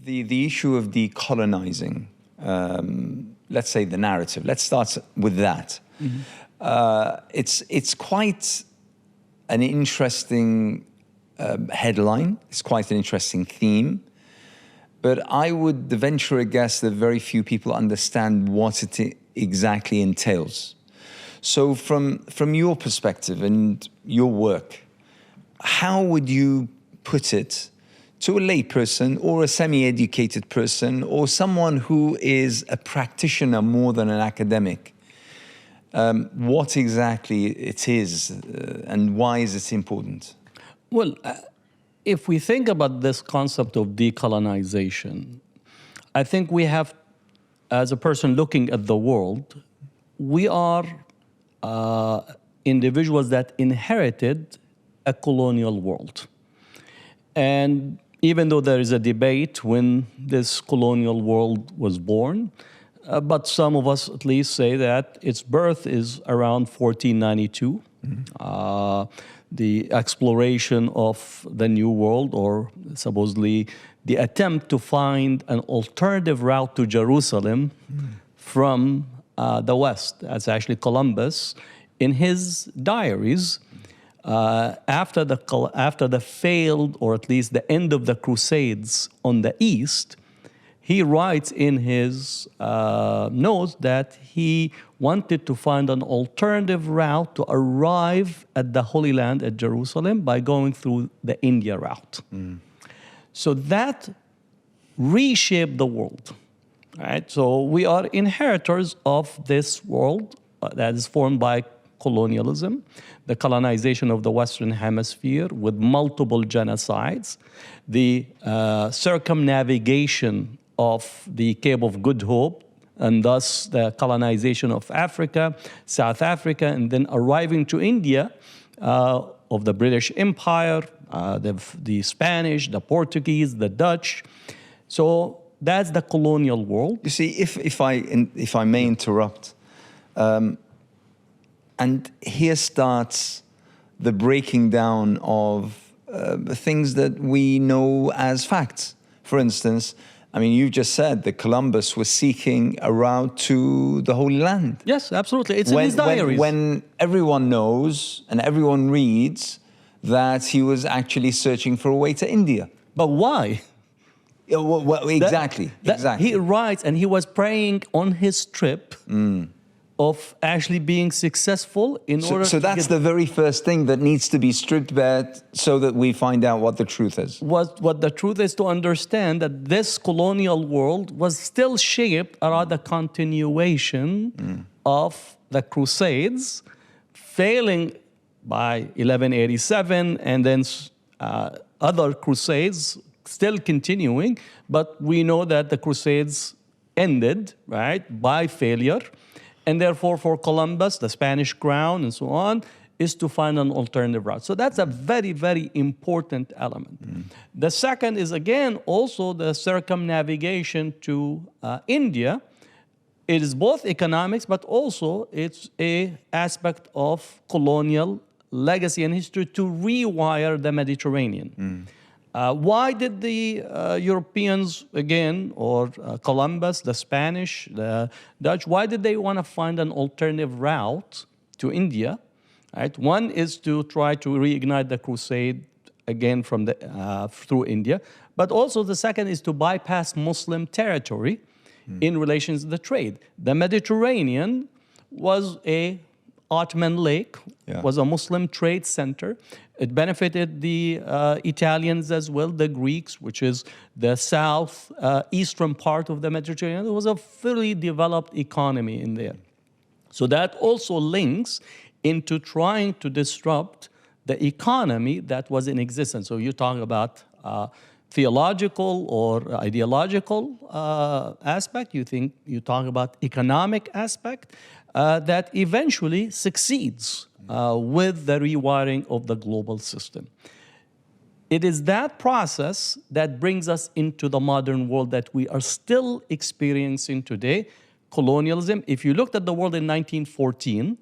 The issue of decolonizing, let's say the narrative, let's start with that. It's quite an interesting headline. It's quite an interesting theme. But I would venture a guess that very few people understand what it exactly entails. So from your perspective and your work, how would you put it to a layperson or a semi-educated person or someone who is a practitioner more than an academic? What exactly it is and why is it important? Well, if we think about this concept of decolonization, I think we have, as a person looking at the world, we are individuals that inherited a colonial world. And even though there is a debate when this colonial world was born, but some of us at least say that its birth is around 1492. The exploration of the New World, or supposedly the attempt to find an alternative route to Jerusalem from the West. That's actually Columbus, in his diaries, after the failed, or at least the end of the Crusades on the East, he writes in his notes that he wanted to find an alternative route to arrive at the Holy Land at Jerusalem by going through the India route. So that reshaped the world. Right? So we are inheritors of this world that is formed by colonialism, the colonization of the Western Hemisphere with multiple genocides, the circumnavigation of the Cape of Good Hope, and thus the colonization of Africa, South Africa, and then arriving to India of the British Empire, the Spanish, the Portuguese, the Dutch. So that's the colonial world. You see, if I may interrupt, and here starts the breaking down of things that we know as facts. For instance, I mean, you just said that Columbus was seeking a route to the Holy Land. Yes, absolutely. It's in his diaries. When everyone knows and everyone reads that he was actually searching for a way to India. But why? Exactly. He writes, and he was praying on his trip of actually being successful in order to... So that's the very first thing that needs to be stripped back so that we find out what the truth is. What the truth is, to understand that this colonial world was still shaped around the continuation of the Crusades, failing by 1187, and then other Crusades still continuing, but we know that the Crusades ended, right, by failure. And therefore, for Columbus, the Spanish crown and so on, is to find an alternative route. So that's a very, very important element. The second is, again, also the circumnavigation to India. It is both economics, but also it's an aspect of colonial legacy and history to rewire the Mediterranean. Why did the Europeans, again, or Columbus, the Spanish, the Dutch, why did they want to find an alternative route to India? Right? One is to try to reignite the crusade again from through India, but also the second is to bypass Muslim territory in relation to the trade. The Mediterranean was a Ottoman lake, was a Muslim trade center. It benefited the Italians as well, the Greeks, which is the south eastern part of the Mediterranean. There was a fully developed economy in there. So that also links into trying to disrupt the economy that was in existence. So you talk about theological or ideological aspect. You talk about economic aspect that eventually succeeds with the rewiring of the global system. It is that process that brings us into the modern world that we are still experiencing today. Colonialism. If you looked at the world in 1914,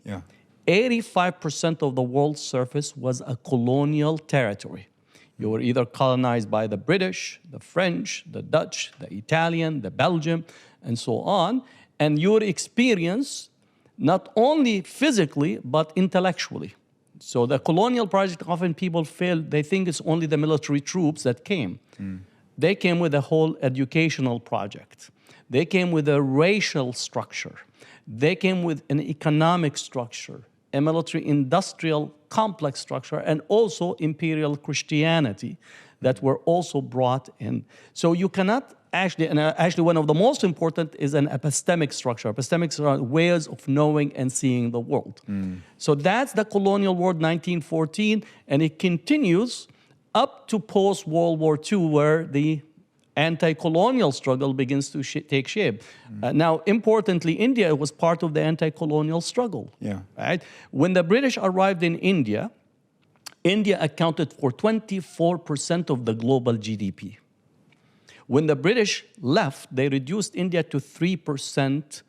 85% of the world's surface was a colonial territory. You were either colonized by the British, the French, the Dutch, the Italian, the Belgian, and so on. And your experience, not only physically, but intellectually. So the colonial project, often people feel, they think it's only the military troops that came. They came with a whole educational project. They came with a racial structure. They came with an economic structure, a military-industrial complex structure, and also imperial Christianity that were also brought in. So you cannot actually one of the most important is an epistemic structure. Epistemics are ways of knowing and seeing the world. So that's the colonial world, 1914, and it continues up to post-World War II, where the anti-colonial struggle begins to take shape. Now, importantly, India was part of the anti-colonial struggle. Right? When the British arrived in India, India accounted for 24% of the global GDP. When the British left, they reduced India to 3%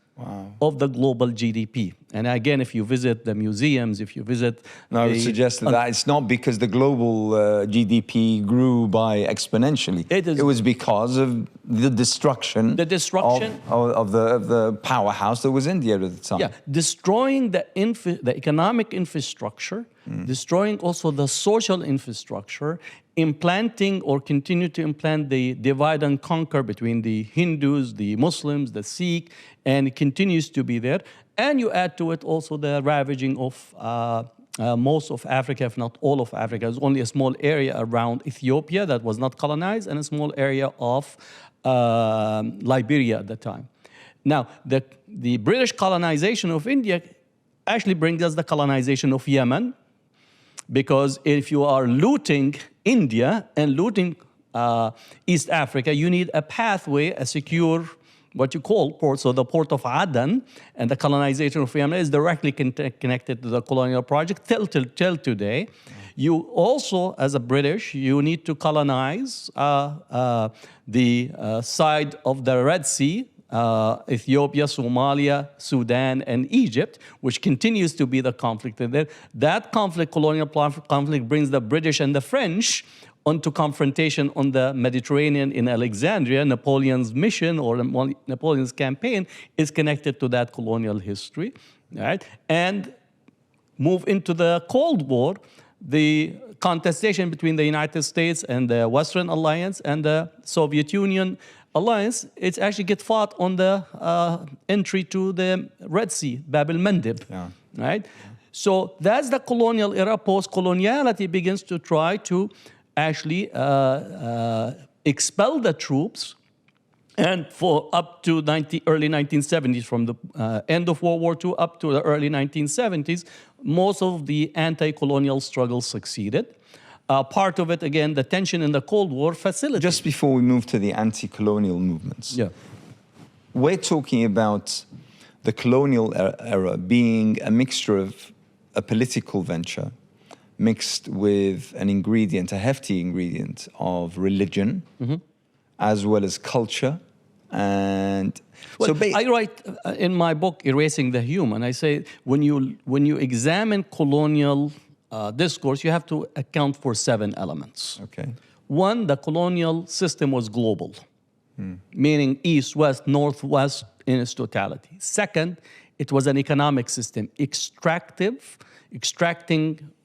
of the global GDP. And again, if you visit the museums, if you visit... No, I would suggest that it's not because the global GDP grew by exponentially. It was because of the destruction, of the powerhouse that was India at the time. Yeah, destroying the economic infrastructure, destroying also the social infrastructure, implanting or continue to implant the divide and conquer between the Hindus, the Muslims, the Sikh, and it continues to be there. And you add to it also the ravaging of most of Africa, if not all of Africa. There's only a small area around Ethiopia that was not colonized, and a small area of Liberia at the time. Now, the British colonization of India actually brings us the colonization of Yemen, because if you are looting India and looting East Africa, you need a pathway, a secure, what you call port. So the port of Aden and the colonization of Yemen is directly connected to the colonial project till today. You also, as a British, you need to colonize the side of the Red Sea, Ethiopia, Somalia, Sudan, and Egypt, which continues to be the conflict there. That conflict, colonial conflict, brings the British and the French onto confrontation on the Mediterranean in Alexandria. Napoleon's mission or Napoleon's campaign is connected to that colonial history, right? And move into the Cold War, the contestation between the United States and the Western Alliance and the Soviet Union alliance, it actually gets fought on the entry to the Red Sea, Bab el-Mandeb, right? So that's the colonial era. Post-coloniality begins to try to actually expel the troops, and for up to early 1970s, from the end of World War II up to the early 1970s, most of the anti-colonial struggle succeeded. Part of it, again, the tension in the Cold War facilitated. Just before we move to the anti-colonial movements, we're talking about the colonial era being a mixture of a political venture mixed with an ingredient, a hefty ingredient of religion, as well as culture. And well, I write in my book, Erasing the Human, I say when you examine colonial discourse, you have to account for 7 elements. Okay. One, the colonial system was global, meaning east, west, northwest in its totality. Second, it was an economic system, extracting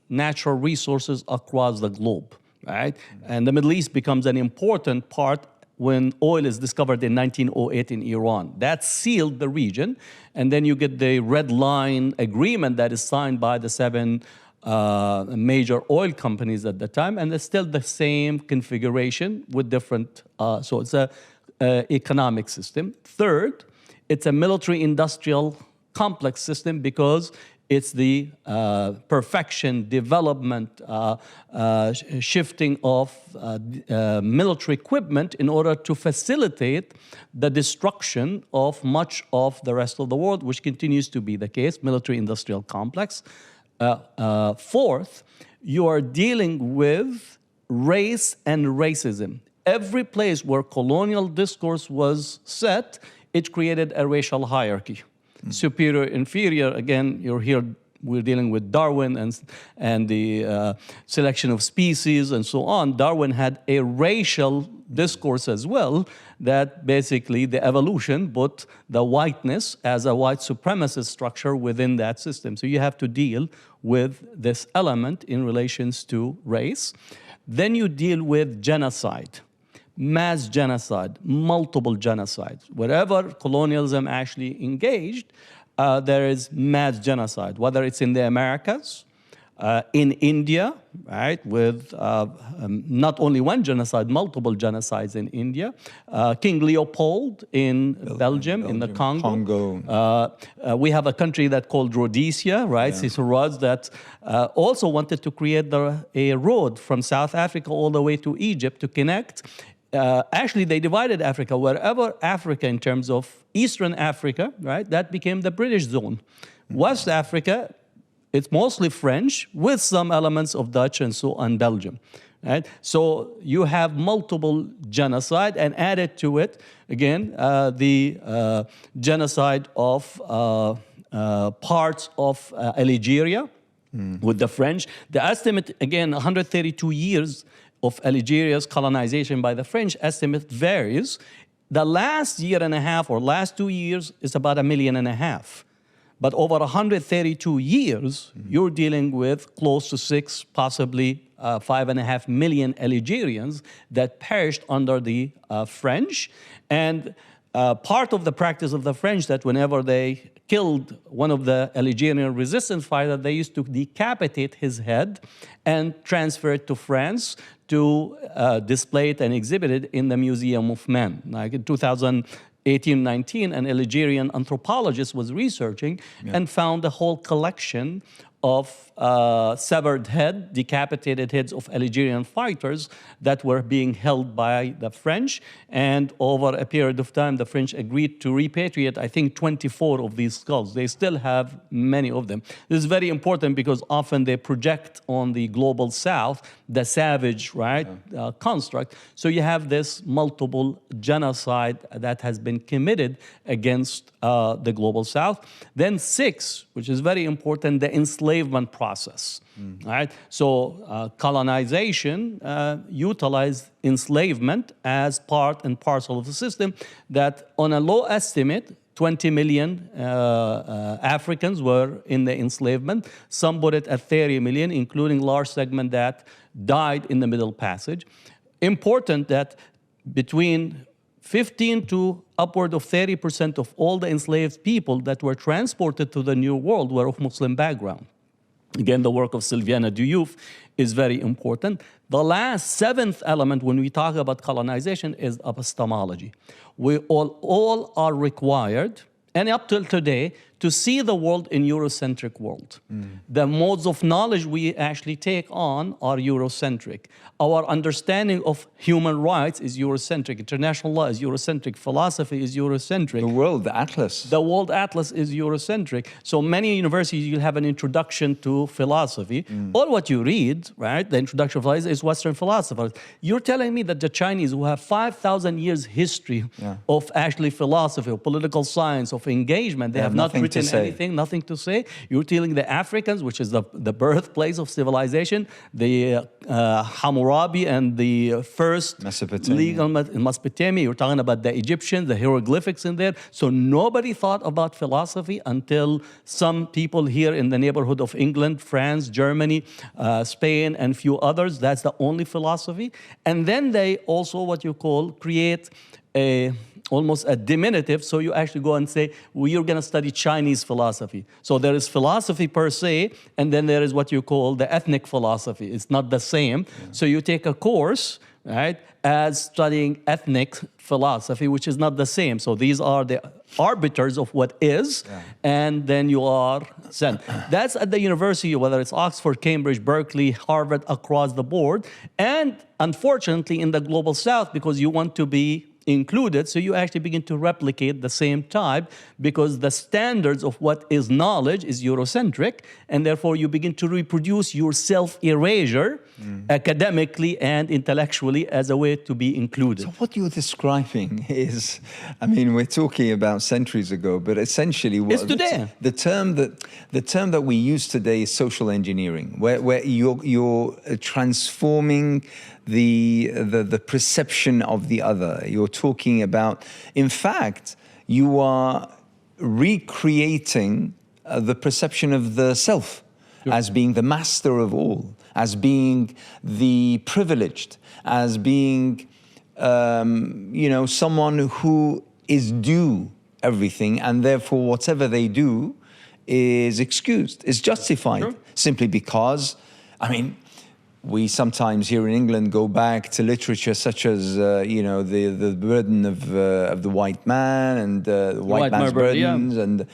natural resources across the globe, right? And the Middle East becomes an important part when oil is discovered in 1908 in Iran. That sealed the region, and then you get the Red Line Agreement that is signed by the 7 major oil companies at the time, and it's still the same configuration with different, so it's a economic system. Third, it's a military-industrial complex system because it's the perfection, development, shifting of military equipment in order to facilitate the destruction of much of the rest of the world, which continues to be the case, military-industrial complex. Fourth, you are dealing with race and racism. Every place where colonial discourse was set, it created a racial hierarchy. Superior, inferior, again, you're here we're dealing with Darwin and the selection of species and so on, Darwin had a racial discourse as well, that basically the evolution put the whiteness as a white supremacist structure within that system. So you have to deal with this element in relations to race. Then you deal with genocide. Mass genocide, multiple genocides. Wherever colonialism actually engaged, there is mass genocide, whether it's in the Americas, in India, right, with not only one genocide, multiple genocides in India. King Leopold in Belgium, in the Congo. We have a country that called Rhodesia, right? Yeah. Cecil Rhodes, that also wanted to create a road from South Africa all the way to Egypt to connect. Actually, they divided Africa. Wherever Africa, in terms of Eastern Africa, right, that became the British zone. West Africa, it's mostly French with some elements of Dutch and so on, Belgium. Right? So you have multiple genocide, and added to it, again, the genocide of parts of Algeria with the French. The estimate, again, 132 years of Algeria's colonization by the French, estimate varies. The last year and a half or last 2 years is about 1.5 million. But over 132 years, you're dealing with close to 6, possibly 5.5 million Algerians that perished under the French. And part of the practice of the French, that whenever they killed one of the Algerian resistance fighters, they used to decapitate his head and transfer it to France to display it and exhibit it in the Museum of Men. Like in 2018-19, an Algerian anthropologist was researching and found a whole collection of severed head, decapitated heads of Algerian fighters that were being held by the French. And over a period of time, the French agreed to repatriate, I think, 24 of these skulls. They still have many of them. This is very important because often they project on the global South the savage, right, construct. So you have this multiple genocide that has been committed against the global South. Then 6, which is very important, the enslavement process. Right? So colonization utilized enslavement as part and parcel of the system, that on a low estimate, 20 million Africans were in the enslavement. Some put it at 30 million, including large segment that died in the Middle Passage. Important that between 15 to upward of 30% of all the enslaved people that were transported to the New World were of Muslim background. Again, the work of Sylviane Diouf is very important. The last 7th element when we talk about colonization is epistemology. We all are required, and up till today, to see the world in Eurocentric world. The modes of knowledge we actually take on are Eurocentric. Our understanding of human rights is Eurocentric. International law is Eurocentric. Philosophy is Eurocentric. The world atlas. The world atlas is Eurocentric. So many universities, you'll have an introduction to philosophy. All what you read, right, the introduction of philosophy is Western philosophers. You're telling me that the Chinese, who have 5,000 years history of actually philosophy, of political science, of engagement, they have not written anything, nothing to say. You're telling the Africans, which is the birthplace of civilization, the Hammurabi and the first legal Mesopotamia. You're talking about the Egyptians, the hieroglyphics in there. So nobody thought about philosophy until some people here in the neighborhood of England, France, Germany, Spain, and a few others. That's the only philosophy. And then they also, what you call, create almost a diminutive, so you actually go and say, well, you're going to study Chinese philosophy. So there is philosophy per se, and then there is what you call the ethnic philosophy. It's not the same. So you take a course, right, as studying ethnic philosophy, which is not the same. So these are the arbiters of what is, and then you are sent. That's at the university, whether it's Oxford, Cambridge, Berkeley, Harvard, across the board. And unfortunately, in the global South, because you want to be included. So you actually begin to replicate the same type because the standards of what is knowledge is Eurocentric, and therefore you begin to reproduce your self-erasure academically and intellectually as a way to be included. So what you're describing is, I mean, we're talking about centuries ago, but essentially what It's today. the term that we use today is social engineering, where you're transforming the perception of the other. You're talking about, in fact, you are recreating the perception of the self as being the master of all, as being the privileged, as being, someone who is due everything, and therefore whatever they do is excused, is justified, simply because, I mean, we sometimes here in England go back to literature such as, the burden of the white man and the white man's burdens,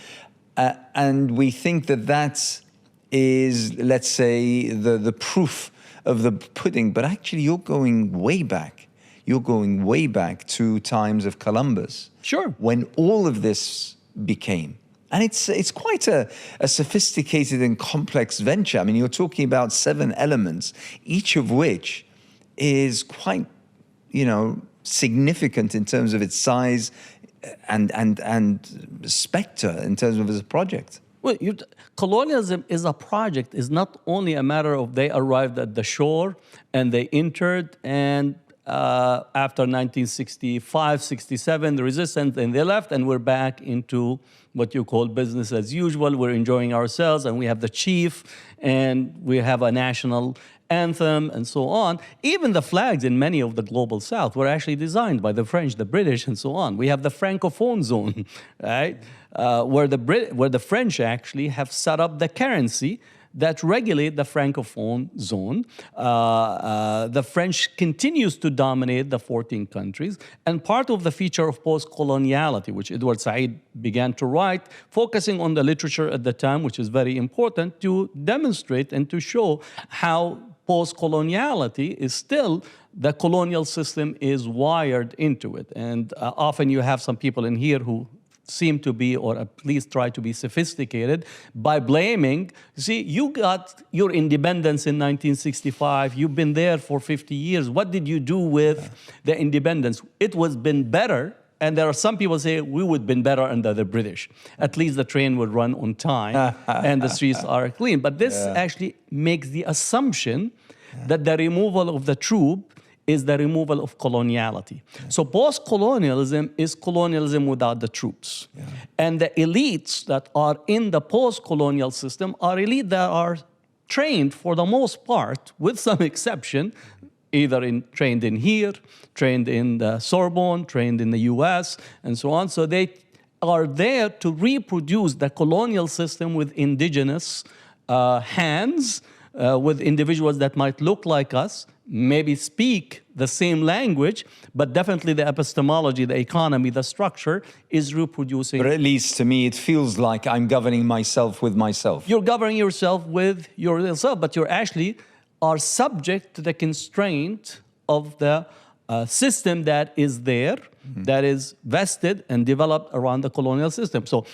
and we think that is, let's say, the proof of the pudding. But actually, you're going way back. You're going way back to times of Columbus, when all of this became. And it's quite a sophisticated and complex venture. I mean, you're talking about 7 elements, each of which is quite, significant in terms of its size and specter in terms of its project. Well, colonialism is a project. Is not only a matter of they arrived at the shore and they entered and after 1965, 67, the resistance, and they left, and we're back into what you call business as usual. We're enjoying ourselves, and we have the chief, and we have a national anthem, and so on. Even the flags in many of the global south were actually designed by the French, the British, and so on. We have the Francophone zone, right, where the French actually have set up the currency that regulate the Francophone zone. The French continues to dominate the 14 countries. And part of the feature of post-coloniality, which Edward Said began to write, focusing on the literature at the time, which is very important, to demonstrate and to show how post-coloniality is still, the colonial system is wired into it. And often you have some people in here who seem to be, or at least try to be sophisticated by blaming. See, you got your independence in 1965. You've been there for 50 years. What did you do with the independence? It was been better. And there are some people say we would have been better under the British. At least the train would run on time and the streets are clean. But this actually makes the assumption that the removal of the troop is the removal of coloniality. So post-colonialism is colonialism without the troops. And the elites that are in the post-colonial system are elites that are trained for the most part, with some exception, either trained in here, trained in the Sorbonne, trained in the US, and so on. So they are there to reproduce the colonial system with indigenous hands, with individuals that might look like us, maybe speak the same language, but definitely the epistemology, the economy, the structure is reproducing. But at least to me, it feels like I'm governing myself with myself. You're governing yourself with yourself, but you're actually are subject to the constraint of the system that is there, that is vested and developed around the colonial system. So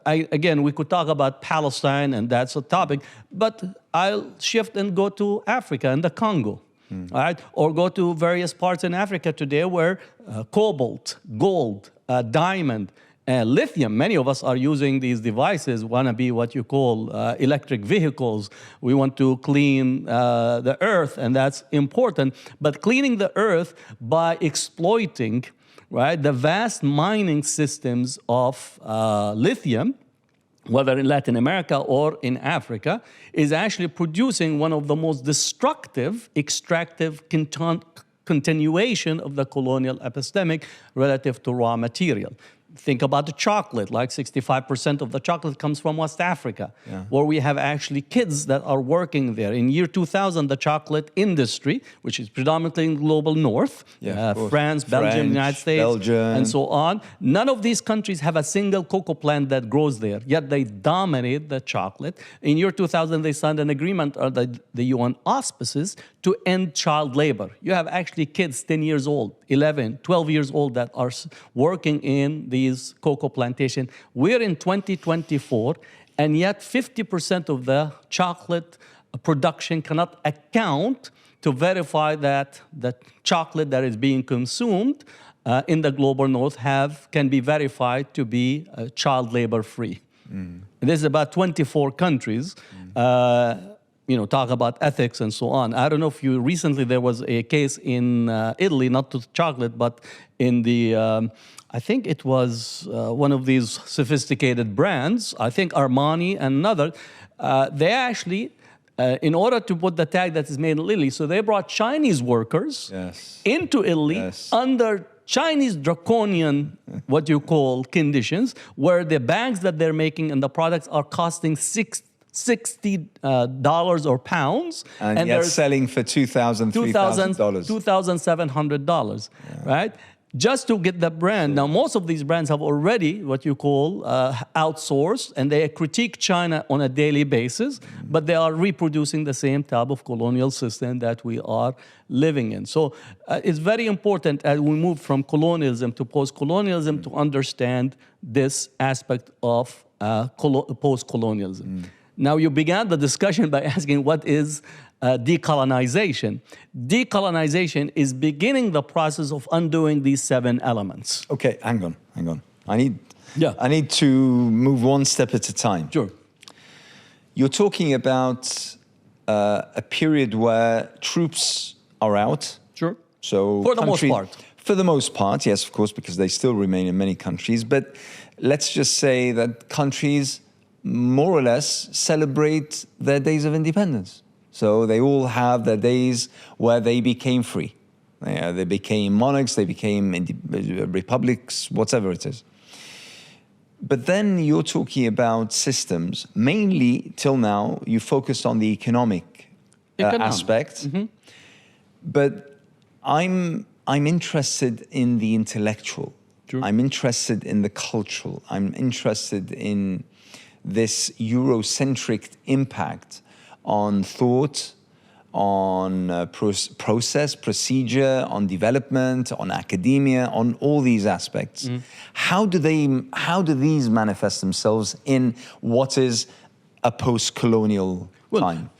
again, we could talk about Palestine, and that's a topic, but I'll shift and go to Africa and the Congo. All right, or go to various parts in Africa today where cobalt, gold, diamond, lithium, many of us are using these devices, want to be what you call electric vehicles. We want to clean the earth, and that's important. But cleaning the earth by exploiting, right, the vast mining systems of lithium, whether in Latin America or in Africa, is actually producing one of the most destructive, extractive continuation of the colonial epistemic relative to raw material. Think about the chocolate, like 65% of the chocolate comes from West Africa, where we have actually kids that are working there. In year 2000, the chocolate industry, which is predominantly in the global north, France, Belgium, United States, and so on, none of these countries have a single cocoa plant that grows there, yet they dominate the chocolate. In year 2000, they signed an agreement under the UN auspices to end child labor. You have actually kids 10 years old 11, 12 years old that are working in these cocoa plantation. We're in 2024, and yet 50% of the chocolate production cannot account to verify that the chocolate that is being consumed in the global north can be verified to be child labor free. There's about 24 countries, talk about ethics and so on. I don't know if recently there was a case in Italy, not to chocolate, but in the, I think it was one of these sophisticated brands, I think Armani and another, they actually, in order to put the tag that is made in Italy, so they brought Chinese workers into Italy under Chinese draconian, what you call, conditions, where the bags that they're making and the products are costing $60 or pounds. And yet selling for $2,000, $3,000. $2,700, right? Just to get the brand. Now, most of these brands have already what you call outsourced, and they critique China on a daily basis, but they are reproducing the same type of colonial system that we are living in. So it's very important as we move from colonialism to post-colonialism to understand this aspect of post-colonialism. Now, you began the discussion by asking what is decolonization. Decolonization is beginning the process of undoing these 7 elements. Okay, hang on. I need to move one step at a time. Sure. You're talking about a period where troops are out. Sure. So for the most part. For the most part, yes, of course, because they still remain in many countries. But let's just say that countries more or less celebrate their days of independence. So they all have their days where they became free. They became monarchs, they became republics, whatever it is. But then you're talking about systems, mainly till now, you focused on the economic aspect. But I'm interested in the intellectual. Sure. I'm interested in the cultural. I'm interested in this Eurocentric impact on thought, on process, procedure, on development, on academia, on all these aspects. How do these manifest themselves in what is a post-colonial time?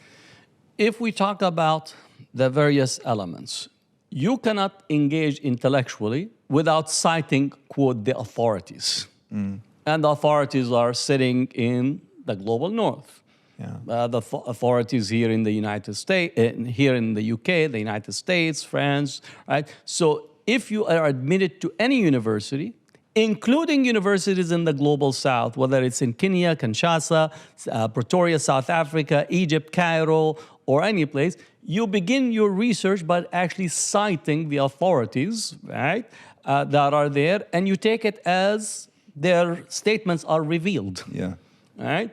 If we talk about the various elements, you cannot engage intellectually without citing, quote, the authorities. And the authorities are sitting in the global north. The authorities here in the United States, here in the UK, the United States, France, right? So if you are admitted to any university, including universities in the global south, whether it's in Kenya, Kinshasa, Pretoria, South Africa, Egypt, Cairo, or any place, you begin your research by actually citing the authorities, right, that are there, and you take it as their statements are revealed. Right?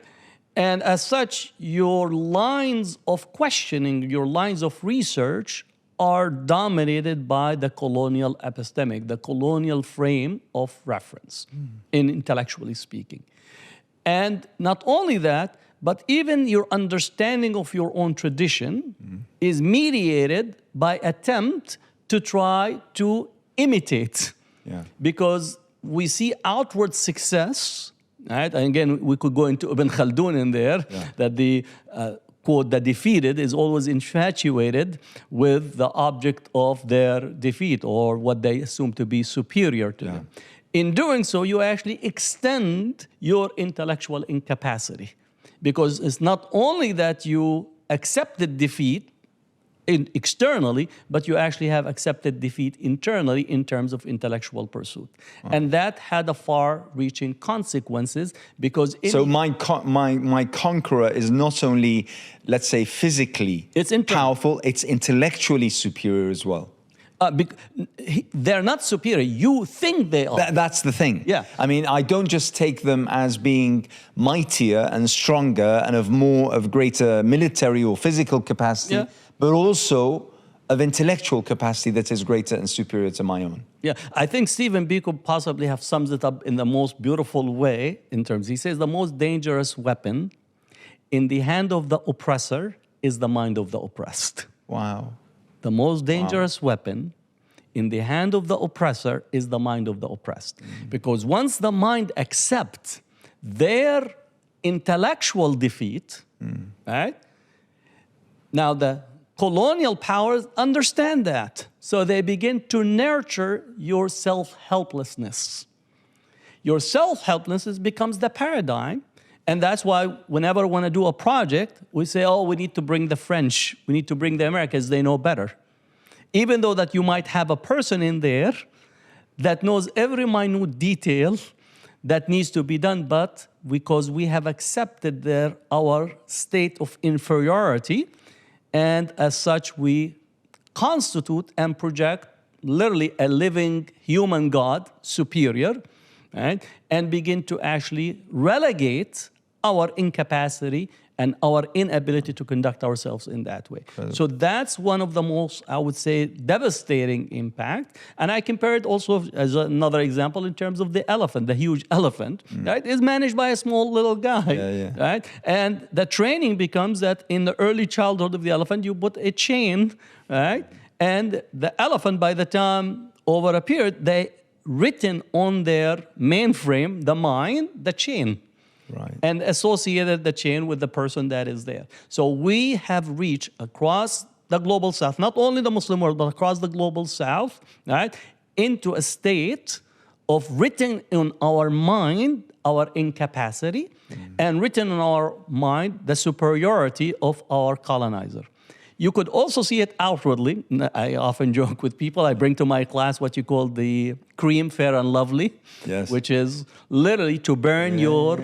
And as such, your lines of questioning, your lines of research are dominated by the colonial epistemic, the colonial frame of reference, in intellectually speaking. And not only that, but even your understanding of your own tradition is mediated by attempt to try to imitate. Because we see outward success, right? And again, we could go into Ibn Khaldun in there, that the, quote, the defeated is always infatuated with the object of their defeat or what they assume to be superior to them. In doing so, you actually extend your intellectual incapacity, because it's not only that you accepted defeat externally, but you actually have accepted defeat internally in terms of intellectual pursuit. And that had a far-reaching consequences, because... So my conqueror is not only, let's say, physically powerful, it's intellectually superior as well. They're not superior. You think they are. That's the thing. I mean, I don't just take them as being mightier and stronger and of greater military or physical capacity, but also of intellectual capacity that is greater and superior to my own. I think Stephen Biko possibly have sums it up in the most beautiful way in terms. He says the most dangerous weapon in the hand of the oppressor is the mind of the oppressed. Wow. The most dangerous weapon in the hand of the oppressor is the mind of the oppressed. Because once the mind accepts their intellectual defeat, right? Now the colonial powers understand that. So they begin to nurture your self-helplessness. Your self-helplessness becomes the paradigm. And that's why whenever we want to do a project, we say, oh, we need to bring the French. We need to bring the Americans. They know better. Even though that you might have a person in there that knows every minute detail that needs to be done, but because we have accepted our state of inferiority, and as such we constitute and project literally a living human God, superior, right? And begin to actually relegate our incapacity and our inability to conduct ourselves in that way. So that's one of the most, I would say, devastating impact. And I compare it also as another example in terms of the elephant, the huge elephant, right? Is managed by a small little guy, right? And the training becomes that in the early childhood of the elephant, you put a chain, right? And the elephant, by the time over a period, they written on their mainframe, the mind, the chain. Right. And associated the chain with the person that is there. So we have reached across the global south, not only the Muslim world, but across the global south, right, into a state of written in our mind our incapacity, and written in our mind the superiority of our colonizer. You could also see it outwardly. I often joke with people. I bring to my class what you call the cream fair and lovely, which is literally to burn your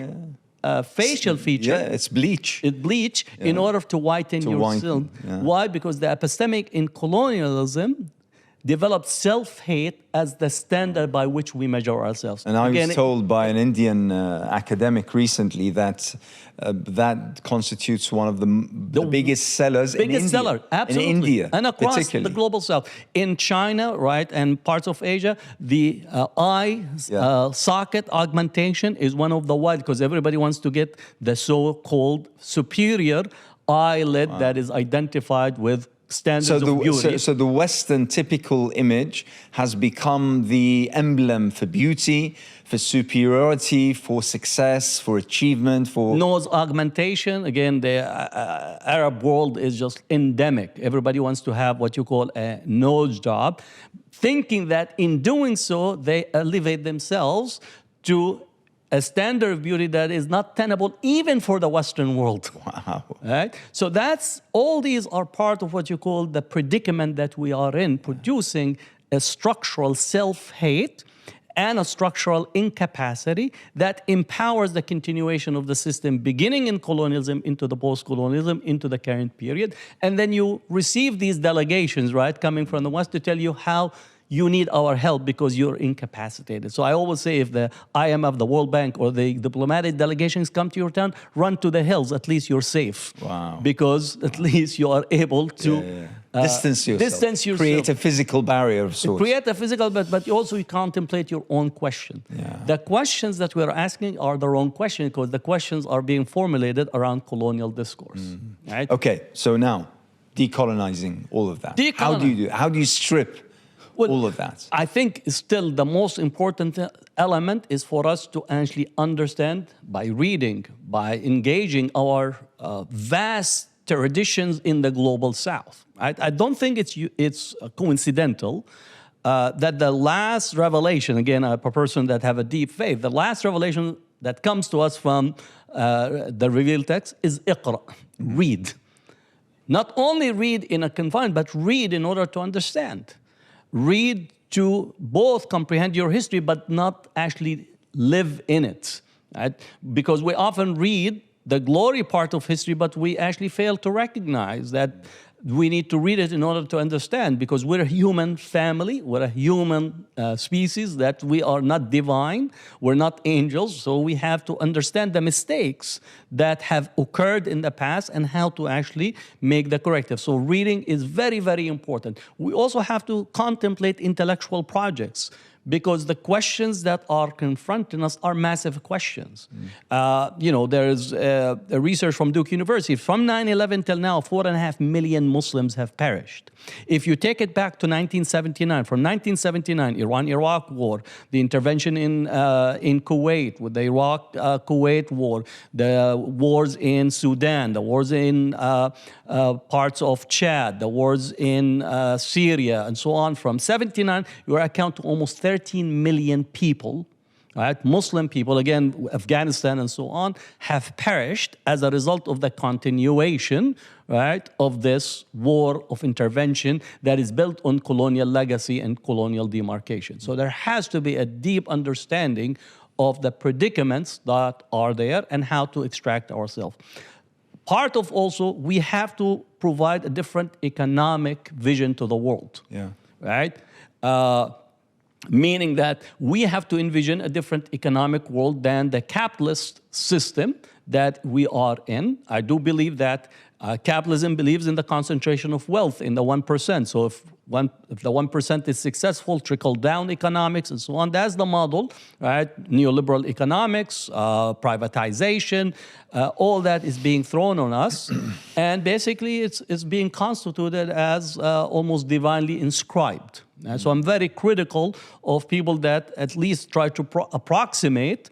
facial feature. Yeah, it's bleach. It's bleach in order to whiten your skin. Why? Because the epistemic in colonialism developed self-hate as the standard by which we measure ourselves. And I was told by an Indian academic recently that that constitutes one of the biggest sellers in India. Absolutely. In India, and across the global south. In China, right, and parts of Asia, the eye socket augmentation is one of the wide, because everybody wants to get the so-called superior eyelid that is identified with standards of beauty. So the Western typical image has become the emblem for beauty, for superiority, for success, for achievement, for... Nose augmentation. Again, the Arab world is just endemic. Everybody wants to have what you call a nose job, thinking that in doing so, they elevate themselves to a standard of beauty that is not tenable even for the Western world. Wow. Right? So all these are part of what you call the predicament that we are in, producing a structural self-hate and a structural incapacity that empowers the continuation of the system, beginning in colonialism, into the post-colonialism, into the current period. And then you receive these delegations, right, coming from the West to tell you how you need our help because you're incapacitated. So I always say, if the IMF, the World Bank, or the diplomatic delegations come to your town, run to the hills. At least you're safe. Wow. Because at least you are able to distance yourself. Create a physical barrier of sorts. Create a physical, but also you contemplate your own question. The questions that we're asking are the wrong questions, because the questions are being formulated around colonial discourse. Right? Okay, so now, decolonizing all of that. How do you do it? How do you strip all of that? I think still the most important element is for us to actually understand by reading, by engaging our vast traditions in the global south. I don't think it's coincidental that the last revelation, again, a person that have a deep faith, the last revelation that comes to us from the revealed text is Iqra, read. Not only read in a confined, but read in order to understand. Read to both comprehend your history, but not actually live in it. Right? Because we often read the glory part of history, but we actually fail to recognize that we need to read it in order to understand, because we're a human family, we're a human species, that we are not divine, we're not angels, so we have to understand the mistakes that have occurred in the past and how to actually make the corrective. So reading is very, very important. We also have to contemplate intellectual projects, because the questions that are confronting us are massive questions. There is a research from Duke University. From 9/11 till now, 4.5 million Muslims have perished. If you take it back to 1979, from 1979, Iran-Iraq war, the intervention in Kuwait, with the Iraq-Kuwait war, the wars in Sudan, the wars in parts of Chad, the wars in Syria, and so on. From 79, you account to almost 13 million people, right? Muslim people, again, Afghanistan and so on, have perished as a result of the continuation, right, of this war of intervention that is built on colonial legacy and colonial demarcation. So there has to be a deep understanding of the predicaments that are there and how to extract ourselves. Part of also, we have to provide a different economic vision to the world, right? Meaning that we have to envision a different economic world than the capitalist system that we are in. I do believe that capitalism believes in the concentration of wealth in the 1%. So if the 1% is successful, trickle-down economics and so on, that's the model, right? Neoliberal economics, privatization, all that is being thrown on us. And basically, it's being constituted as almost divinely inscribed. So I'm very critical of people that at least try to approximate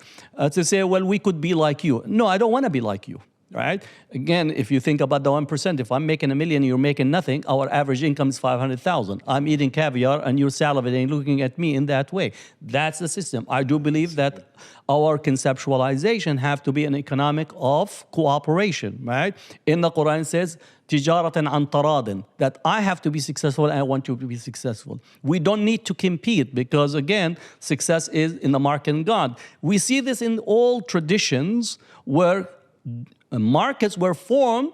to say, well, we could be like you. No, I don't want to be like you. Right? Again, if you think about the 1%, if I'm making $1 million, you're making nothing, our average income is 500,000. I'm eating caviar and you're salivating, looking at me in that way. That's the system. I do believe that our conceptualization have to be an economic of cooperation, right? In the Quran it says, tijaratan an taradin, that I have to be successful and I want you to be successful. We don't need to compete because, again, success is in the market and God. We see this in all traditions where markets were formed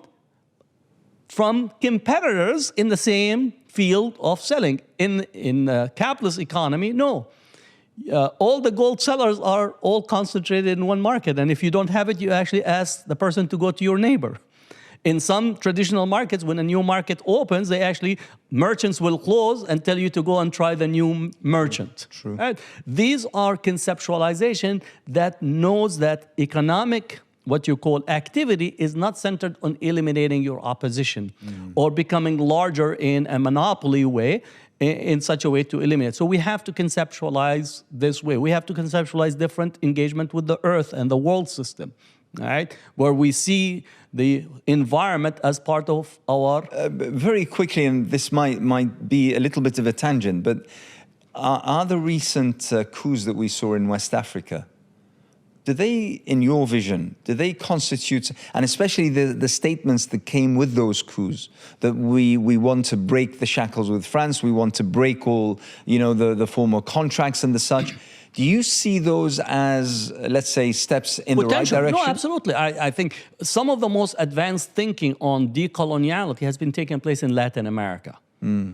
from competitors in the same field of selling. In the capitalist economy, no. All the gold sellers are all concentrated in one market. And if you don't have it, you actually ask the person to go to your neighbor. In some traditional markets, when a new market opens, merchants will close and tell you to go and try the new merchant. True. Right? These are conceptualization that knows that economic, what you call activity, is not centered on eliminating your opposition or becoming larger in a monopoly way, in such a way to eliminate. So we have to conceptualize this way. We have to conceptualize different engagement with the earth and the world system, right? Where we see the environment as part of our... very quickly, and this might be a little bit of a tangent, but are the recent coups that we saw in West Africa, do they, in your vision, do they constitute, and especially the statements that came with those coups, that we want to break the shackles with France, we want to break all, the former contracts and the such, do you see those as, let's say, steps in the right direction? No, absolutely. I think some of the most advanced thinking on decoloniality has been taking place in Latin America.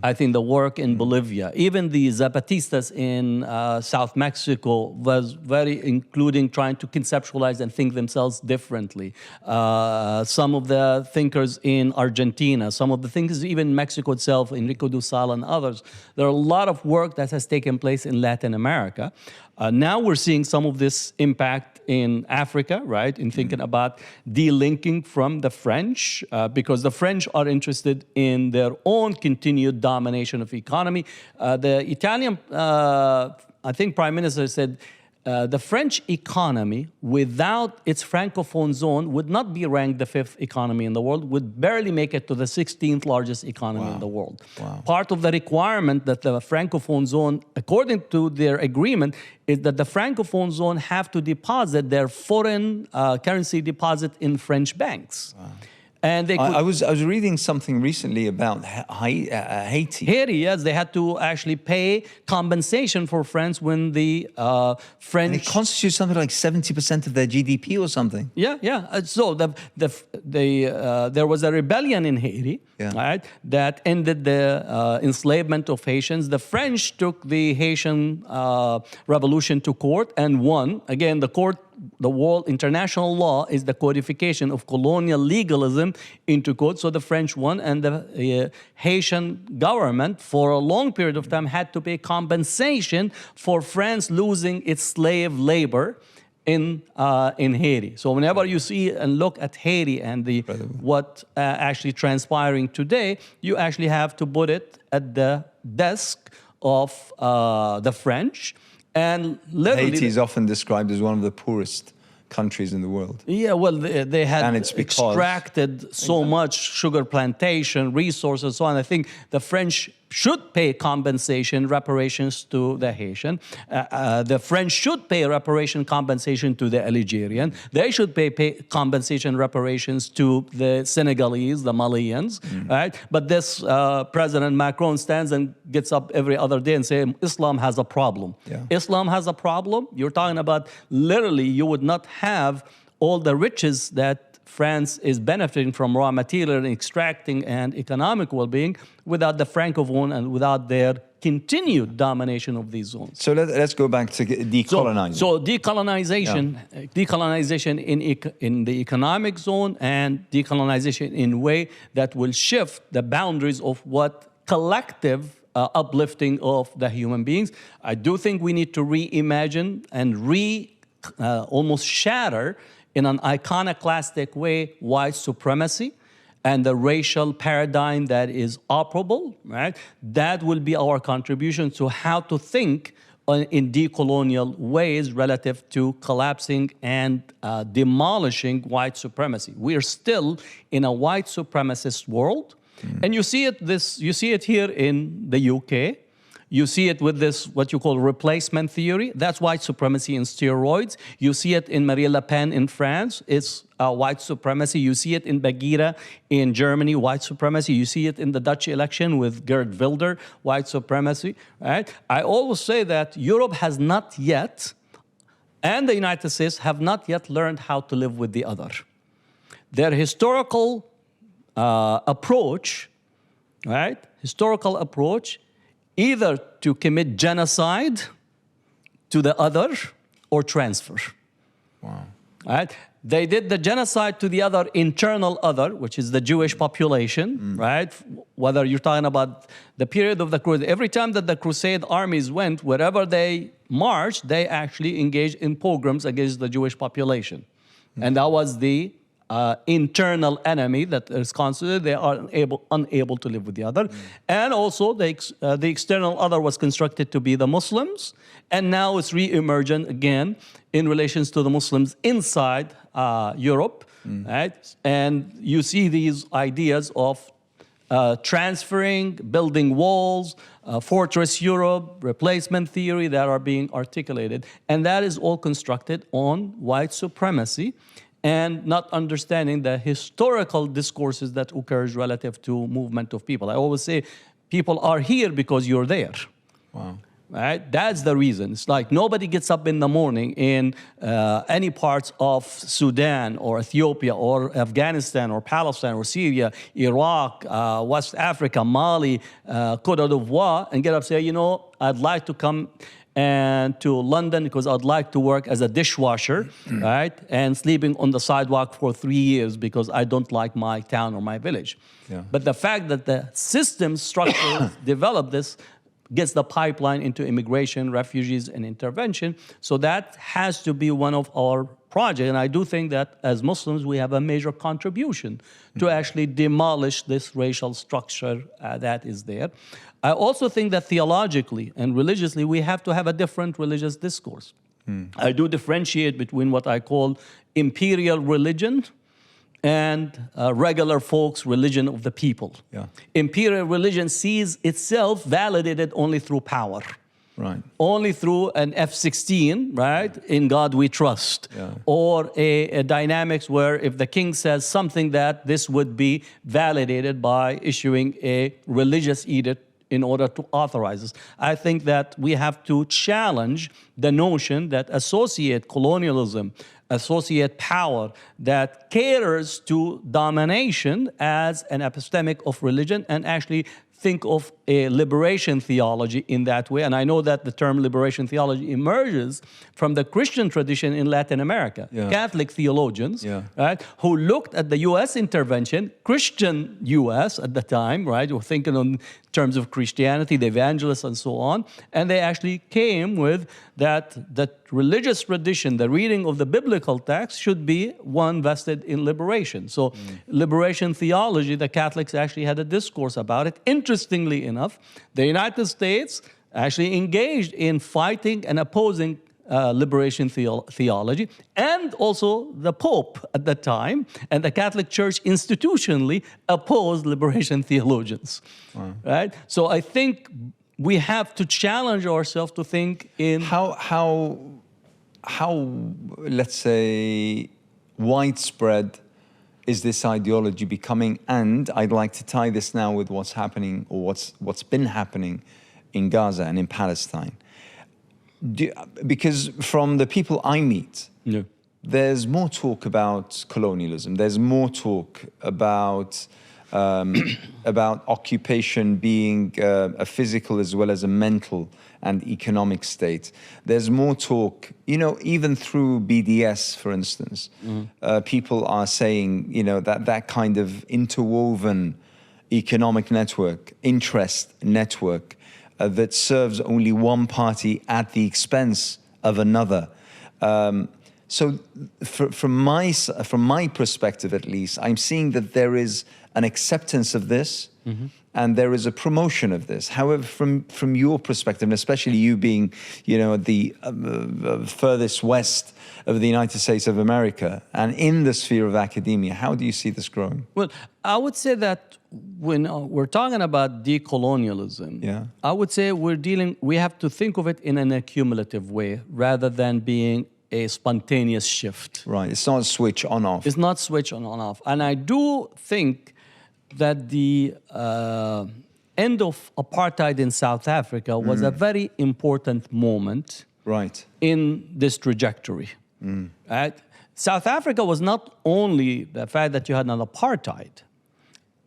I think the work in Bolivia, even the Zapatistas in South Mexico was very including trying to conceptualize and think themselves differently. Some of the thinkers in Argentina, some of the thinkers even in Mexico itself, Enrico Dussal and others, there are a lot of work that has taken place in Latin America. Now we're seeing some of this impact in Africa, right, in thinking about delinking from the French, because the French are interested in their own continued domination of economy. The Italian, I think, Prime Minister said, the French economy, without its Francophone zone, would not be ranked the 5th economy in the world, would barely make it to the 16th largest economy in the world. Wow. Part of the requirement that the Francophone zone, according to their agreement, is that the Francophone zone have to deposit their foreign currency deposit in French banks. Wow. And they could, I was reading something recently about Haiti. Haiti, yes, they had to actually pay compensation for France when the French... And it constitutes something like 70% of their GDP or something. Yeah. So there was a rebellion in Haiti, right, that ended the enslavement of Haitians. The French took the Haitian revolution to court and won. Again, the court the world international law is the codification of colonial legalism into code. So the French one and the Haitian government for a long period of time had to pay compensation for France losing its slave labor in Haiti. So whenever you see and look at Haiti and what actually transpiring today, you actually have to put it at the desk of the French. And literally, Haiti is often described as one of the poorest countries in the world. Yeah, well, they had And it's because- extracted so much sugar plantation, resources, so on. I think the French should pay compensation, reparations to the Haitian. The French should pay compensation to the Algerian. They should pay compensation, reparations to the Senegalese, the Malians, right? But this President Macron stands and gets up every other day and says, Islam has a problem. Yeah. Islam has a problem? You're talking about literally you would not have all the riches that France is benefiting from raw material and extracting and economic well-being without the Francophone and without their continued domination of these zones. So let's go back to decolonizing. So decolonization in the economic zone and decolonization in a way that will shift the boundaries of what collective uplifting of the human beings. I do think we need to reimagine and almost shatter in an iconoclastic way white supremacy and the racial paradigm that is operable, right? That will be our contribution to how to think in decolonial ways relative to collapsing and demolishing white supremacy. We are still in a white supremacist world, and you see it here in the UK. You see it with this, what you call replacement theory. That's white supremacy in steroids. You see it in Marine Le Pen in France. It's white supremacy. You see it in Bagheera in Germany, white supremacy. You see it in the Dutch election with Geert Wilders, white supremacy. Right? I always say that Europe has not yet, and the United States have not yet learned how to live with the other. Their historical approach, right? Historical approach, either to commit genocide to the other or transfer. Wow. Right? They did the genocide to the other internal other, which is the Jewish population, right? Whether you're talking about the period of the Crusade, every time that the Crusade armies went, wherever they marched, they actually engaged in pogroms against the Jewish population. And that was the internal enemy that is considered. They are unable to live with the other. And also the external other was constructed to be the Muslims, and now it's re-emergent again in relations to the Muslims inside Europe, right? And you see these ideas of transferring, building walls, fortress Europe, replacement theory that are being articulated, and that is all constructed on white supremacy and not understanding the historical discourses that occurs relative to movement of people. I always say people are here because you're there. Wow. Right? That's the reason. It's like nobody gets up in the morning in any parts of Sudan or Ethiopia or Afghanistan or Palestine or Syria, Iraq, West Africa, Mali, Côte d'Ivoire, and get up and say, you know, I'd like to come and to London because I'd like to work as a dishwasher, right? And sleeping on the sidewalk for 3 years because I don't like my town or my village. Yeah. But the fact that the system structure developed this gets the pipeline into immigration, refugees, and intervention. So that has to be one of our projects. And I do think that as Muslims, we have a major contribution to actually demolish this racial structure that is there. I also think that theologically and religiously, we have to have a different religious discourse. I do differentiate between what I call imperial religion and regular folks' religion of the people. Yeah. Imperial religion sees itself validated only through power. Right. Only through an F-16, right? In God we trust. Yeah. Or a dynamics where if the king says something that this would be validated by issuing a religious edict in order to authorize this. I think that we have to challenge the notion that associate colonialism, associate power that caters to domination as an epistemic of religion and actually think of a liberation theology in that way. And I know that the term liberation theology emerges from the Christian tradition in Latin America. Yeah. Catholic theologians, Yeah. right, who looked at the U.S. intervention, Christian U.S. at the time, right, were thinking in terms of Christianity, the evangelists and so on, and they actually came with that religious tradition, the reading of the biblical text should be one vested in liberation. So liberation theology, the Catholics actually had a discourse about it. Interestingly enough, the United States actually engaged in fighting and opposing liberation theology, and also the Pope at that time and the Catholic Church institutionally opposed liberation theologians. Wow. Right? So I think we have to challenge ourselves to think in how let's say widespread is this ideology becoming? And I'd like to tie this now with what's happening or what's been happening in Gaza and in Palestine. Because from the people I meet, yeah. there's more talk about colonialism. There's more talk about occupation being a physical as well as a mental and economic state. There's more talk, even through BDS, for instance, people are saying, that kind of interwoven economic network, interest network, that serves only one party at the expense of another. So from my perspective, at least, I'm seeing that there is an acceptance of this, and there is a promotion of this. However, from your perspective, and especially you being, the furthest west of the United States of America, and in the sphere of academia, how do you see this growing? Well, I would say that when we're talking about decolonialism, I would say we have to think of it in an accumulative way rather than being a spontaneous shift. Right, it's not a switch on-off. It's not switch on-off. And I do think that the end of apartheid in South Africa was a very important moment in this trajectory. Right? South Africa was not only the fact that you had an apartheid.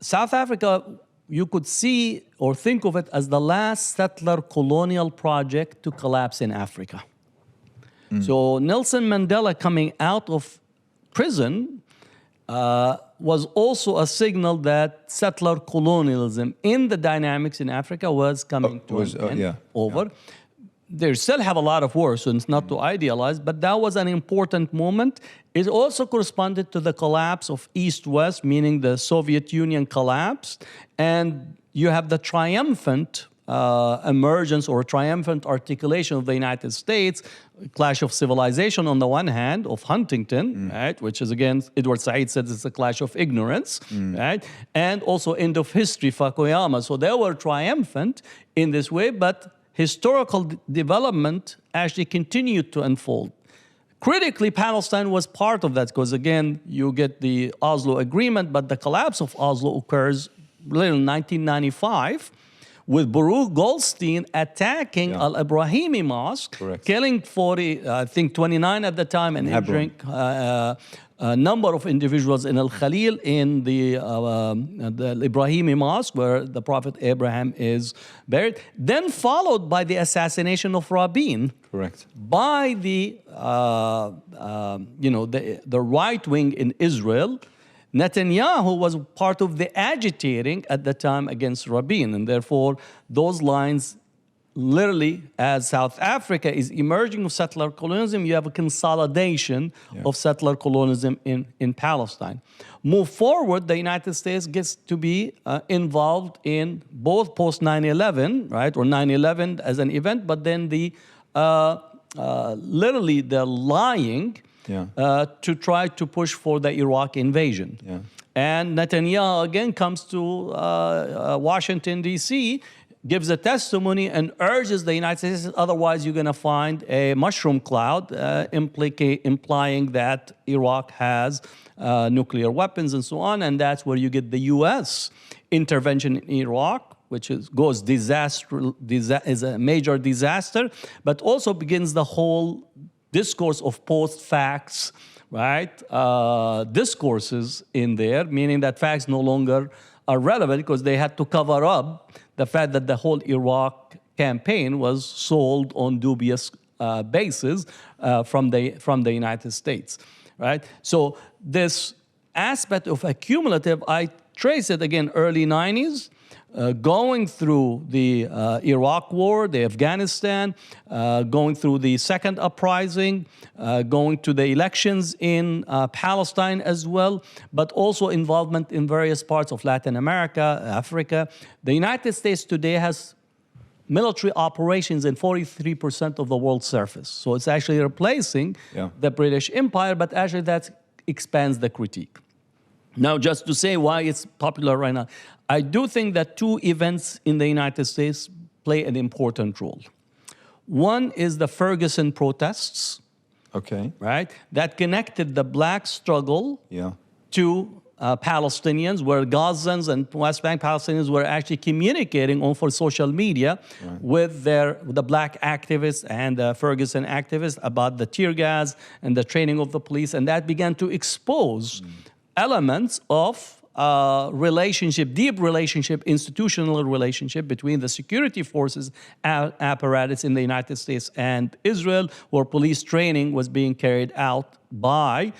South Africa, you could see or think of it as the last settler colonial project to collapse in Africa. So Nelson Mandela coming out of prison was also a signal that settler colonialism in the dynamics in Africa was coming to an end, over. Yeah. They still have a lot of work, so it's not to idealize, but that was an important moment. It also corresponded to the collapse of East-West, meaning the Soviet Union collapsed, and you have the triumphant emergence or triumphant articulation of the United States, clash of civilization on the one hand, of Huntington, right, which is again, Edward Said said it's a clash of ignorance, right, and also end of history, Fukuyama. So they were triumphant in this way, but historical development actually continued to unfold. Critically, Palestine was part of that because, again, you get the Oslo Agreement, but the collapse of Oslo occurs in 1995 with Baruch Goldstein attacking Al-Ibrahimi Mosque, killing 29 at the time, and injuring a number of individuals in Al-Khalil in the Ibrahimi Mosque, where the Prophet Abraham is buried. Then followed by the assassination of Rabin by the right wing in Israel. Netanyahu was part of the agitating at the time against Rabin, and therefore those lines literally, as South Africa is emerging of settler colonialism, you have a consolidation of settler colonialism in Palestine. Move forward, the United States gets to be involved in both post 9/11, right, or 9/11 as an event, but then the literally the lying to try to push for the Iraq invasion. And Netanyahu again comes to Washington, D.C., gives a testimony and urges the United States, otherwise you're going to find a mushroom cloud implying that Iraq has nuclear weapons and so on. And that's where you get the U.S. intervention in Iraq, which is a major disaster, but also begins the whole discourse of post-facts, right? Discourses in there, meaning that facts no longer are relevant because they had to cover up the fact that the whole Iraq campaign was sold on dubious basis from the United States, right? So this aspect of accumulative, I trace it again early 90s, going through the Iraq war, the Afghanistan, going through the second uprising, going to the elections in Palestine as well, but also involvement in various parts of Latin America, Africa. The United States today has military operations in 43% of the world's surface. So it's actually replacing the British Empire, but actually that expands the critique. Now, just to say why it's popular right now, I do think that two events in the United States play an important role. One is the Ferguson protests, right, that connected the black struggle to Palestinians, where Gazans and West Bank Palestinians were actually communicating over social media with the black activists and the Ferguson activists about the tear gas and the training of the police, and that began to expose elements of deep relationship, institutional relationship between the security forces apparatus in the United States and Israel, where police training was being carried out by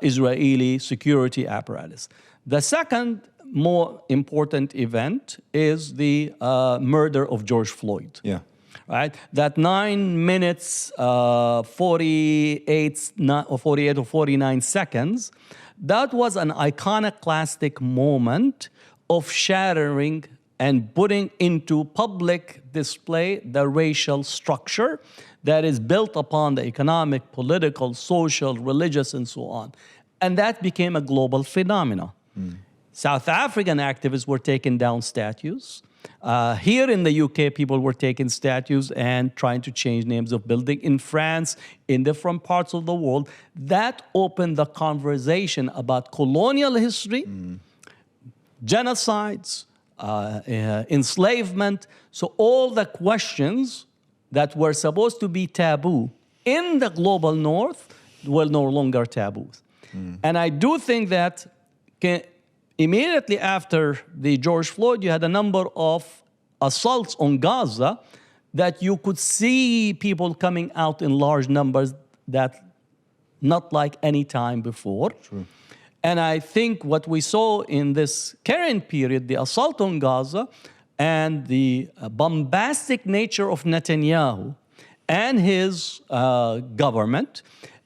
Israeli security apparatus. The second more important event is the murder of George Floyd. Right? That 9 minutes, 48 or 49 seconds, that was an iconoclastic moment of shattering and putting into public display the racial structure that is built upon the economic, political, social, religious, and so on. And that became a global phenomenon. South African activists were taking down statues. Here in the UK, people were taking statues and trying to change names of buildings. In France, in different parts of the world, that opened the conversation about colonial history, genocides, enslavement. So all the questions that were supposed to be taboo in the global north were no longer taboos. And I do think that immediately after the George Floyd, you had a number of assaults on Gaza that you could see people coming out in large numbers that not like any time before. And I think what we saw in this current period, the assault on Gaza and the bombastic nature of Netanyahu and his government,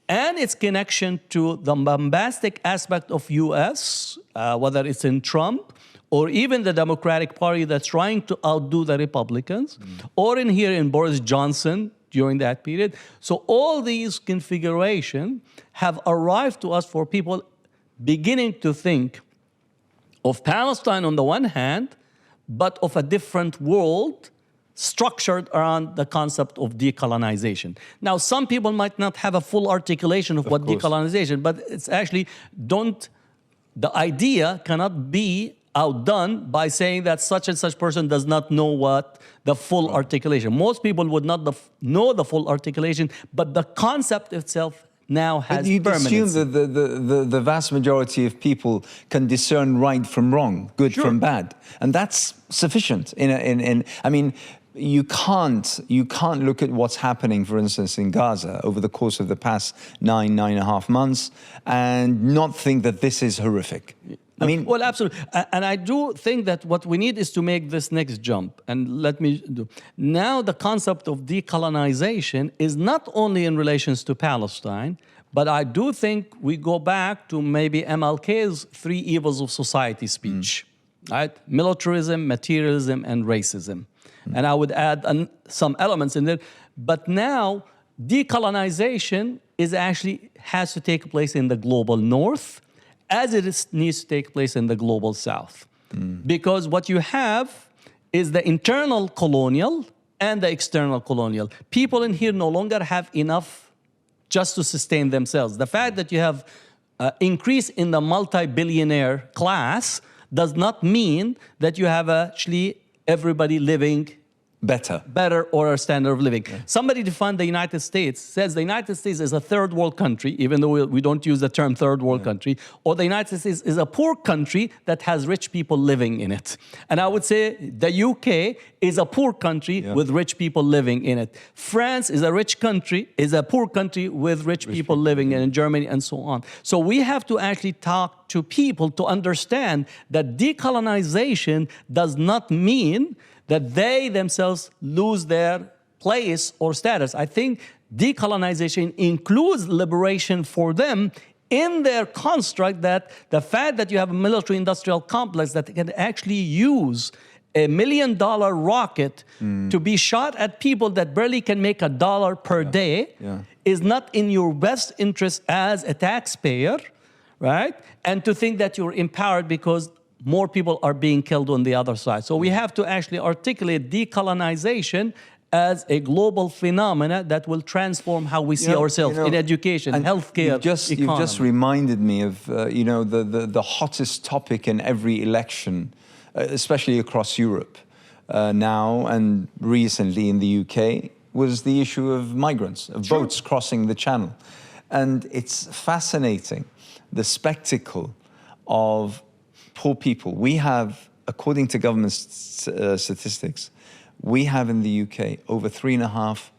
and its connection to the bombastic aspect of U.S., whether it's in Trump or even the Democratic Party that's trying to outdo the Republicans, or in Boris Johnson during that period. So all these configurations have arrived to us for people beginning to think of Palestine on the one hand, but of a different world structured around the concept of decolonization. Now, some people might not have a full articulation of what decolonization, but it's actually the idea cannot be outdone by saying that such and such person does not know what the full articulation. Most people would not know the full articulation, but the concept itself now has permanence. But you'd assume that the vast majority of people can discern right from wrong, good from bad, and that's sufficient. I mean, you can't look at what's happening, for instance, in Gaza over the course of the past 9.5 months and not think that this is horrific. I mean, well, absolutely. And I do think that what we need is to make this next jump. And let me do. Now the concept of decolonization is not only in relations to Palestine, but I do think we go back to maybe MLK's 3 evils of society speech, right? Militarism, materialism, and racism. And I would add some elements in there. But now decolonization has to take place in the global north, as it needs to take place in the global south. Because what you have is the internal colonial and the external colonial. People in here no longer have enough just to sustain themselves. The fact that you have increase in the multi-billionaire class does not mean that you have actually everybody living better. or a standard of living. Somebody defined the United States, says the United States is a third world country, even though we don't use the term third world country, or the United States is a poor country that has rich people living in it. And I would say the UK is a poor country with rich people living in it. France is a rich country, is a poor country with rich people living in Germany, and so on. So we have to actually talk to people to understand that decolonization does not mean that they themselves lose their place or status. I think decolonization includes liberation for them in their construct, that the fact that you have a military-industrial complex that can actually use $1 million rocket to be shot at people that barely can make $1 per day is not in your best interest as a taxpayer, right? And to think that you're empowered because more people are being killed on the other side. So we have to actually articulate decolonization as a global phenomena that will transform how we see ourselves in education, healthcare, You've just reminded me of the hottest topic in every election, especially across Europe now and recently in the UK, was the issue of migrants, of boats crossing the channel. And it's fascinating, the spectacle of poor people. We have, according to government statistics, we have in the UK over 3.5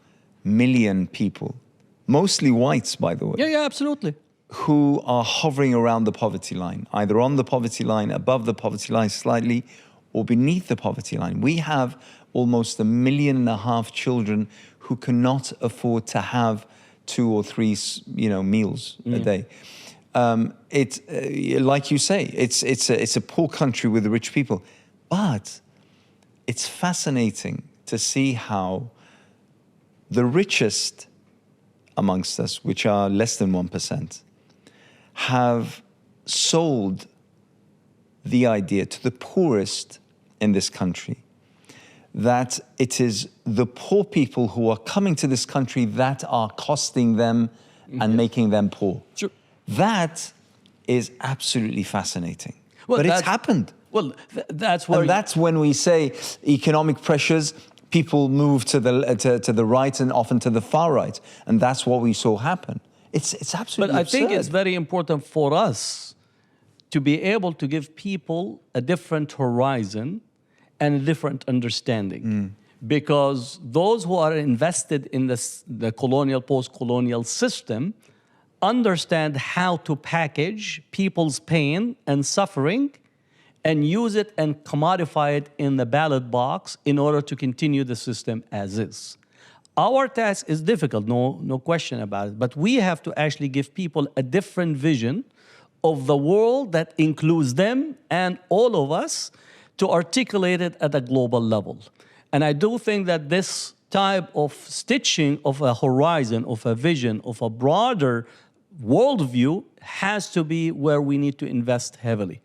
million people, mostly whites, by the way. Yeah, absolutely. Who are hovering around the poverty line, either on the poverty line, above the poverty line slightly, or beneath the poverty line. We have almost 1.5 million children who cannot afford to have 2 or 3, meals a day. Like you say, it's a poor country with rich people, but it's fascinating to see how the richest amongst us, which are less than 1%, have sold the idea to the poorest in this country that it is the poor people who are coming to this country that are costing them and making them poor. Sure. That is absolutely fascinating. But it's happened. Well, that's where... And that's when we say economic pressures, people move to the right and often to the far right. And that's what we saw happen. It's absolutely absurd. But I think it's very important for us to be able to give people a different horizon and a different understanding. Because those who are invested in the colonial, post-colonial system understand how to package people's pain and suffering and use it and commodify it in the ballot box in order to continue the system as is. Our task is difficult, no question about it, but we have to actually give people a different vision of the world that includes them and all of us to articulate it at a global level. And I do think that this type of stitching of a horizon, of a vision, of a broader worldview has to be where we need to invest heavily.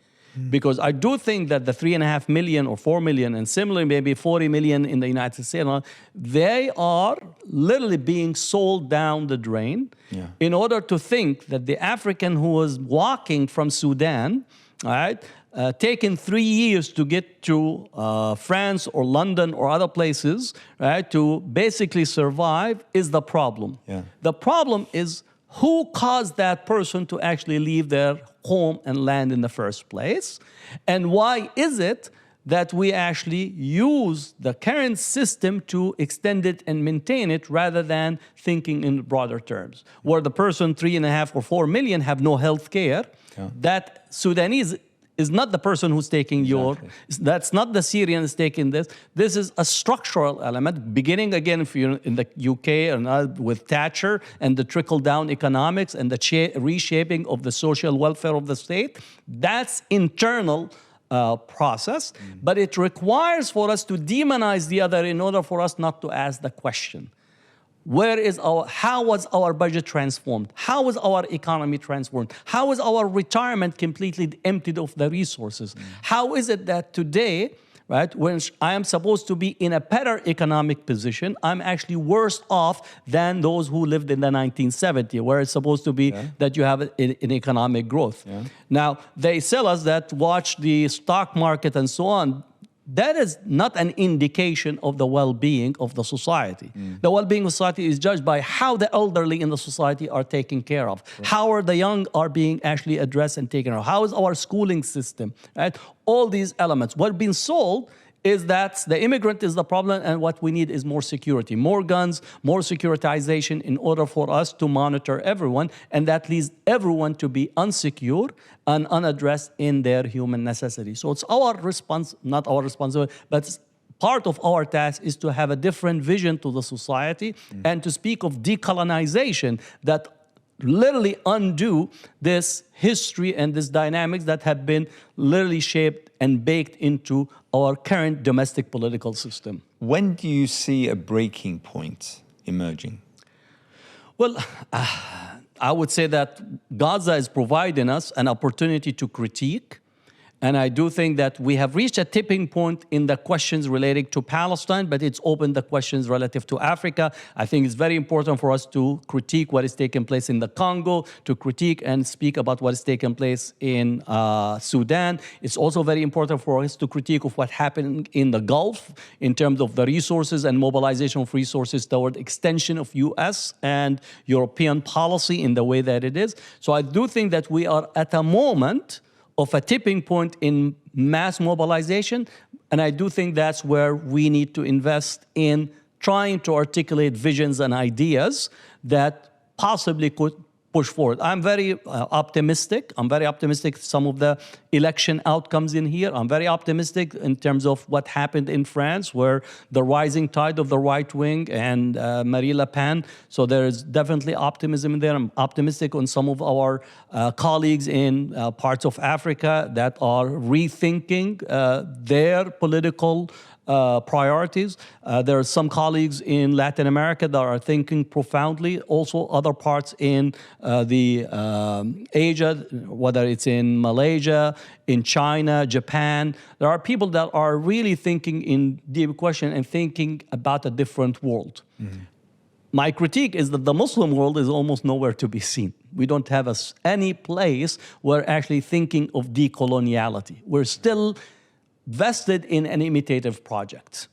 Because I do think that the 3.5 million or 4 million, and similarly maybe 40 million in the United States, they are literally being sold down the drain in order to think that the African who was walking from Sudan, taking 3 years to get to France or London or other places, to basically survive is the problem. The problem is who caused that person to actually leave their home and land in the first place? And why is it that we actually use the current system to extend it and maintain it rather than thinking in broader terms? Where the person 3.5 or 4 million have no health care, that Sudanese is not the person who's taking that's not the Syrian who's taking this. This is a structural element, beginning again if you're in the UK and with Thatcher and the trickle-down economics and the reshaping of the social welfare of the state. That's internal process, but it requires for us to demonize the other in order for us not to ask the question. How was our budget transformed? How was our economy transformed? How was our retirement completely emptied of the resources? How is it that today, when I am supposed to be in a better economic position, I'm actually worse off than those who lived in the 1970s, where it's supposed to be that you have an economic growth. Now, they sell us that, watch the stock market and so on. that is not an indication of the well-being of the society. The well-being of society is judged by how the elderly in the society are taken care of, how are the young are being actually addressed and taken care of, how is our schooling system, right? All these elements. What's been sold is that the immigrant is the problem and what we need is more security, more guns, more securitization in order for us to monitor everyone, and that leads everyone to be unsecure and unaddressed in their human necessities. So it's our response, not our responsibility, but part of our task is to have a different vision to the society and to speak of decolonization that literally undo this history and this dynamics that have been literally shaped and baked into our current domestic political system. When do you see a breaking point emerging? Well, I would say that Gaza is providing us an opportunity to critique. And I do think that we have reached a tipping point in the questions relating to Palestine, but it's opened the questions relative to Africa. I think it's very important for us to critique what is taking place in the Congo, to critique and speak about what is taking place in Sudan. It's also very important for us to critique of what happened in the Gulf in terms of the resources and mobilization of resources toward extension of U.S. and European policy in the way that it is. So I do think that we are at a moment of a tipping point in mass mobilization. And I do think that's where we need to invest in trying to articulate visions and ideas that possibly could push forward. I'm very optimistic. I'm very optimistic some of the election outcomes in here. I'm very optimistic in terms of what happened in France, where the rising tide of the right wing and Marine Le Pen. So there is definitely optimism in there. I'm optimistic on some of our colleagues in parts of Africa that are rethinking their political priorities. There are some colleagues in Latin America that are thinking profoundly. Also, other parts in Asia, whether it's in Malaysia, in China, Japan. There are people that are really thinking in deep question and thinking about a different world. Mm-hmm. My critique is that the Muslim world is almost nowhere to be seen. We don't have any place where actually thinking of decoloniality. We're still vested in an imitative project.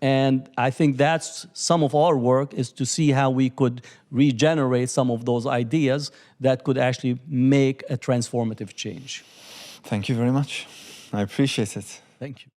And I think that's some of our work, is to see how we could regenerate some of those ideas that could actually make a transformative change. Thank you very much. I appreciate it. Thank you.